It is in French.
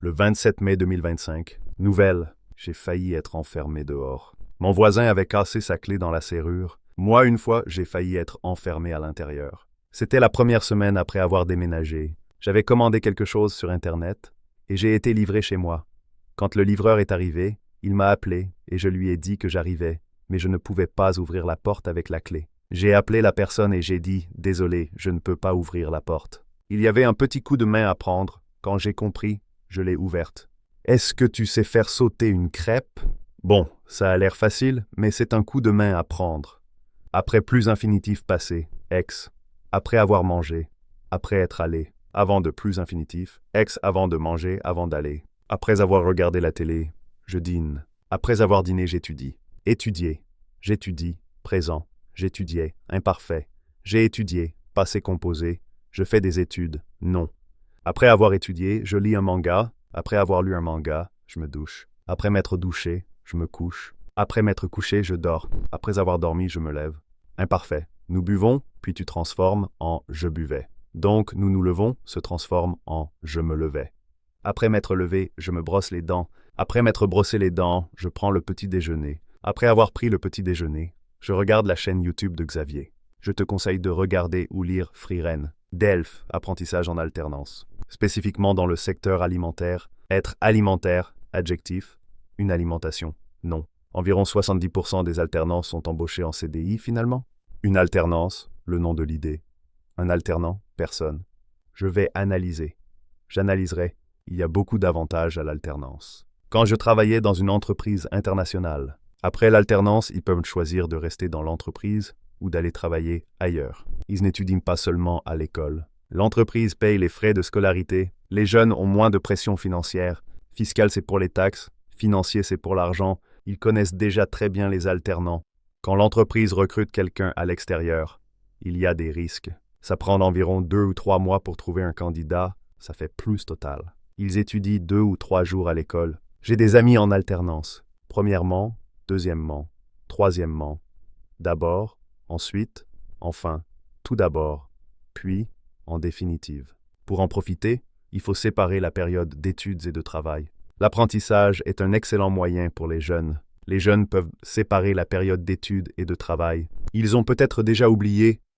Le 27 mai 2025. Nouvelle. J'ai failli être enfermé dehors. Mon voisin avait cassé sa clé dans la serrure. Moi, une fois, j'ai failli être enfermé à l'intérieur. C'était la première semaine après avoir déménagé. J'avais commandé quelque chose sur Internet et j'ai été livré chez moi. Quand le livreur est arrivé, il m'a appelé et je lui ai dit que j'arrivais, mais je ne pouvais pas ouvrir la porte avec la clé. J'ai appelé la personne et j'ai dit « Désolé, je ne peux pas ouvrir la porte ». Il y avait un petit coup de main à prendre. Quand j'ai compris, je l'ai ouverte. Est-ce que tu sais faire sauter une crêpe? Bon, ça a l'air facile, mais c'est un coup de main à prendre. Après plus infinitif passé, ex. Après avoir mangé, après être allé. Avant de plus infinitif, ex avant de manger, avant d'aller. Après avoir regardé la télé, je dîne. Après avoir dîné, j'étudie. Étudier, j'étudie, présent. J'étudiais, imparfait. J'ai étudié, passé composé. Je fais des études, non. Après avoir étudié, je lis un manga. Après avoir lu un manga, je me douche. Après m'être douché, je me couche. Après m'être couché, je dors. Après avoir dormi, je me lève. Imparfait. Nous buvons, puis tu transformes en je buvais. Donc, nous nous levons se transforme en je me levais. Après m'être levé, je me brosse les dents. Après m'être brossé les dents, je prends le petit déjeuner. Après avoir pris le petit déjeuner, je regarde la chaîne YouTube de Xavier. Je te conseille de regarder ou lire Freeren, DELF, apprentissage en alternance. Spécifiquement dans le secteur alimentaire, être alimentaire, adjectif, une alimentation, non. Environ 70% des alternants sont embauchés en CDI finalement. Une alternance, le nom de l'idée. Un alternant, personne. Je vais analyser. J'analyserai. Il y a beaucoup d'avantages à l'alternance. Quand je travaillais dans une entreprise internationale, après l'alternance, ils peuvent choisir de rester dans l'entreprise ou d'aller travailler ailleurs. Ils n'étudient pas seulement à l'école. L'entreprise paye les frais de scolarité. Les jeunes ont moins de pression financière. Fiscal, c'est pour les taxes. Financier, c'est pour l'argent. Ils connaissent déjà très bien les alternants. Quand l'entreprise recrute quelqu'un à l'extérieur, il y a des risques. Ça prend environ 2 ou 3 mois pour trouver un candidat. Ça fait plus total. Ils étudient 2 ou 3 jours à l'école. J'ai des amis en alternance. Premièrement, deuxièmement, troisièmement. D'abord, ensuite, enfin, tout d'abord, puis, en définitive. Pour en profiter, il faut séparer la période d'études et de travail. L'apprentissage est un excellent moyen pour les jeunes. Les jeunes peuvent séparer la période d'études et de travail. Ils ont peut-être déjà oublié